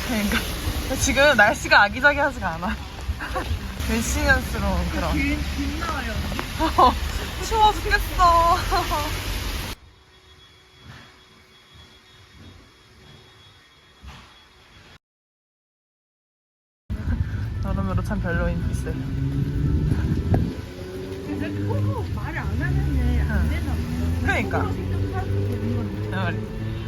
그러니까 지금 날씨가 아기자기하지가 않아. 멜시년스러운 그런. 균 나와요. 추워 죽겠어. 여름으로 참 별로인 비스. 말을 안 하면은 안 되나 봐. 그러니까.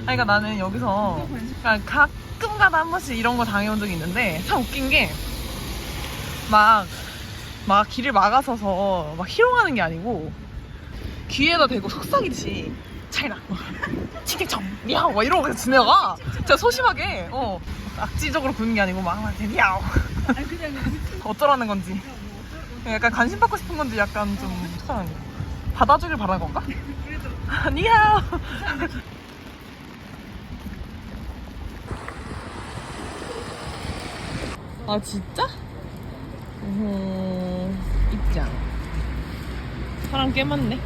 그러니까 나는 여기서 그러니까 가끔가다 한 번씩 이런 거 당해온 적이 있는데 참 웃긴 게 막 길을 막아서서 막 희롱하는 게 아니고 귀에다 대고 속삭이듯이 차이나 치킨청 미야오 막 이러고 그냥 지내가 진짜 소심하게 악지적으로 구는 게 아니고 막 미야오 어쩌라는 건지 약간 관심 받고 싶은 건지 약간 좀 속상한 거 받아주길 바라는 건가? 니하오. 아 진짜? 입장 사람 꽤 많네.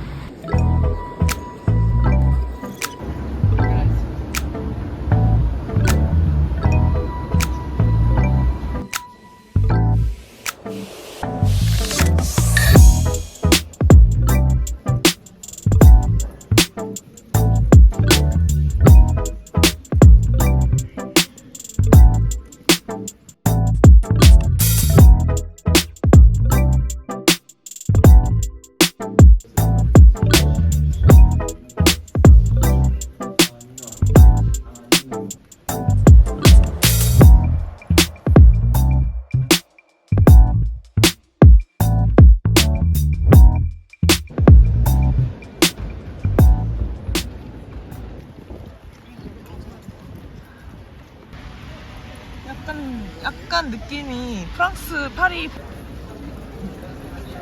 약간 느낌이 프랑스 파리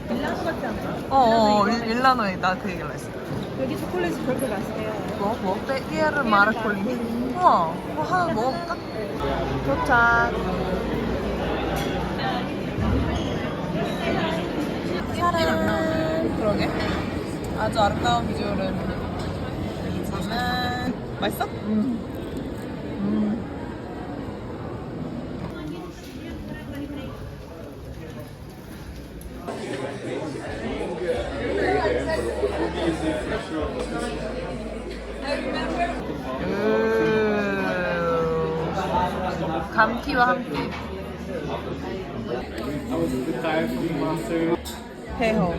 밀라노 같지 않아요? 밀라노에 나 그 얘기를 했어. 여기 초콜릿이 그렇게 맛있대요. 뭐? 피에르 마르콜리니? 우와 하나 먹어볼까? 도착. 짜란. 그러게 아주 아름다운 비주얼은 이지만 맛있어? 감튀와 함께 해호.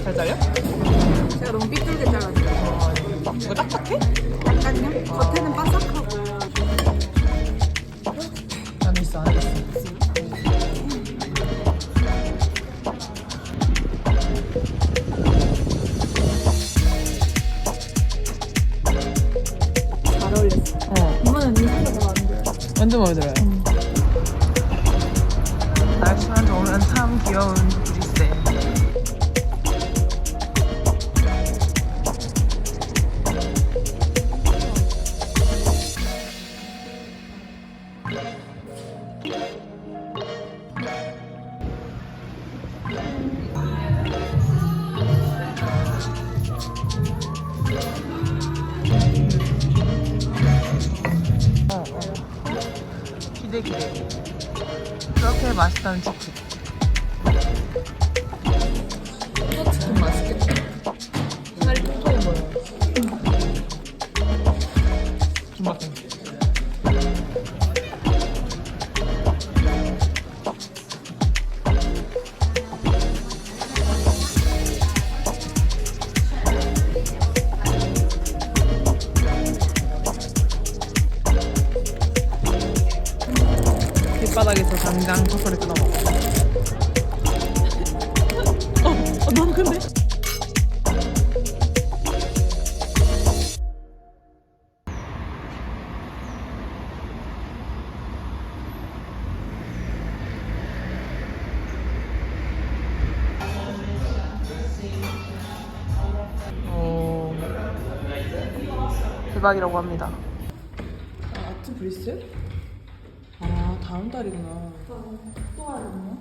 잘 잘려? 제가 너무 삐뚤게 잘랐어요. 이거 딱딱해? 약간요? 겉에는 바삭하고. 안에 있어 안에 있어. 잘 어울렸어. 이번엔 이거보다 더 안 돼요. 완전 마음에 들어요. 날씨만 좋으면 참 귀여운 그리스에. 기대. 그렇게 맛있다는 치킨. 이거 치킨 맛있겠다. 살이 통통해 보여. 김밥전. 길바닥에서 당장 커서를 뜯어 먹어. 너무 큰데? 대박이라고 합니다. 아트 브리스? 아, 다음 달이구나. 또 하거든요.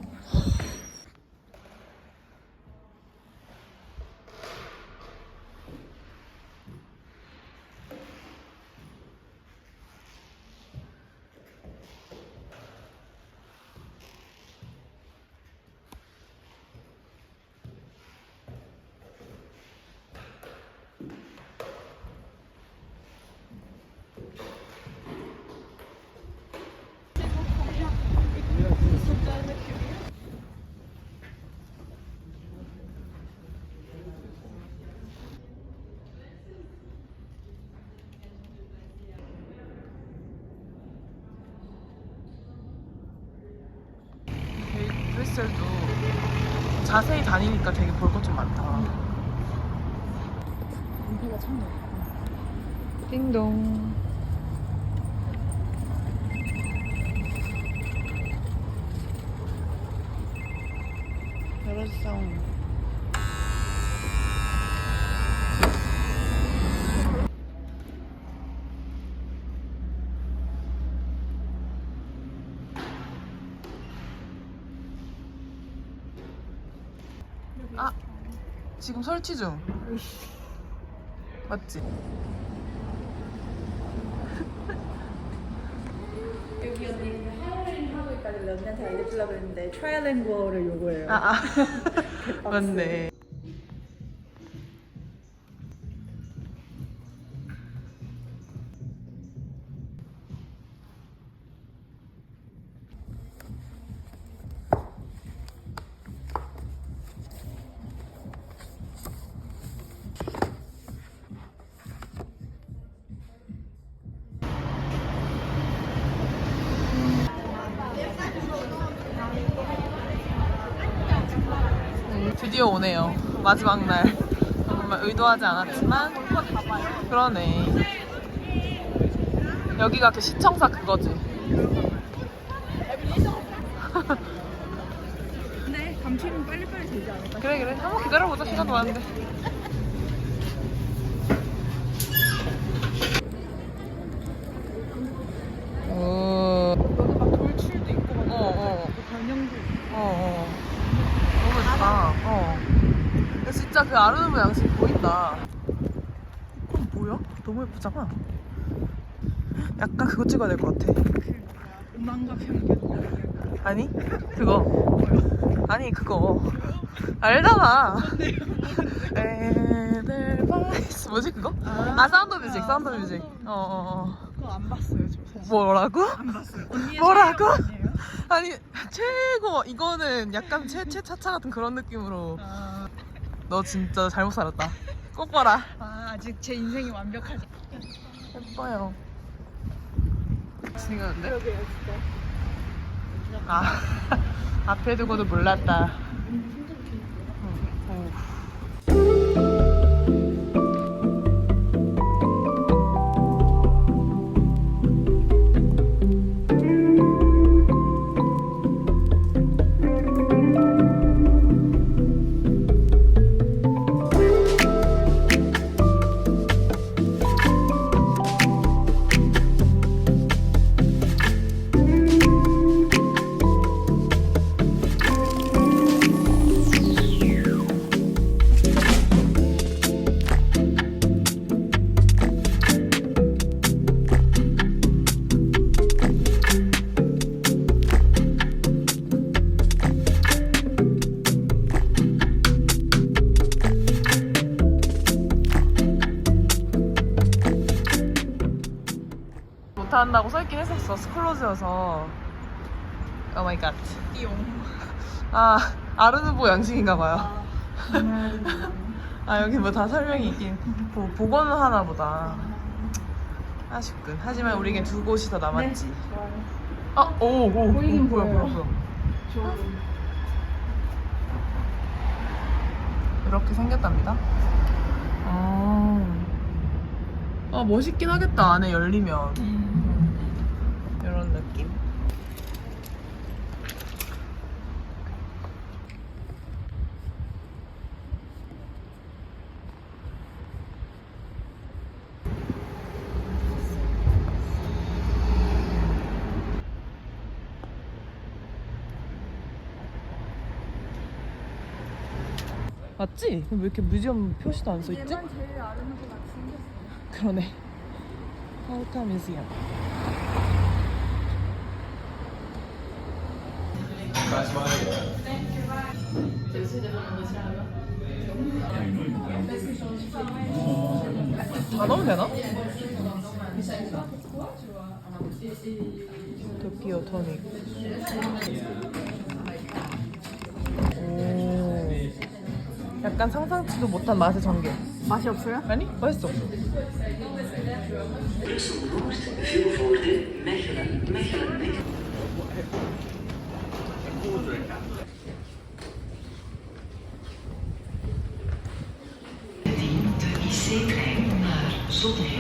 브뤼셀도 자세히 다니니까 되게 볼 것 좀 많다. 인기가 참 높아. 띵동. 열었어. 아, 지금 설치 중. 맞지? 여기 언니 하이라인 하고 있다길래 언니한테 알려주려고 했는데 트라이얼 앤 거를 요구해요. 아, 맞네. 드디어 오네요. 마지막 날. 정말 의도하지 않았지만. 그러네. 여기가 그 시청사 그거지. 근데 감튀면 빨리빨리 되지 않을까? 그래 그래. 한번 기다려보자. 시간 많은데. 여기 막 돌출도 있고 막 어. 변형도 있고. 너무 예쁘다. 근데 진짜 그 아르누브 양식 보인다. 그건 뭐야? 너무 예쁘잖아. 약간 그거 찍어야 될 것 같아. 음악과 편견. 아니? 그거. 아니, 그거. 알잖아. 에델바이스. 뭐지, 그거? 아, 사운드 뮤직, 사운드 뮤직. 그거 안 봤어요, 저 사실. 뭐라고? 안 봤어요. 언니의 뭐라고? 사연 아니에요? 아니, 최고. 이거는 약간 차차 같은 그런 느낌으로. 너 진짜 잘못 살았다. 꼭 봐라. 아직 제 인생이 완벽하지. 예뻐요. 생겼는데? 그러게요, 진짜. 아, 앞에 두고도 몰랐다. 못한다고 써있긴 했었어. 스클로즈여서. 오 마이 갓. 띠용. 아, 아르누보 양식인가봐요. 아, 여기 뭐 다 설명이 있긴. 복원을 하나 보다. 아쉽군. 하지만 우리에겐 두 곳이 더 남았지. 좋아요. 아, 오, 보이긴 보여. 보여요. 좋아요. 이렇게 생겼답니다. 아, 멋있긴 하겠다. 안에 열리면. 이런 느낌. 맞지? 그럼 왜 이렇게 뮤지엄 표시도 안 써있지? 얘만 제일 아름하고 나 생겼어. 그러네. 하우타 뮤지엄. 다 넣으면 되나? 도끼오 토닉. 오. 약간 상상치도 못한 맛의 전개. 맛이 없어요? 아니? 맛있어. De IC-trein naar Zottegem.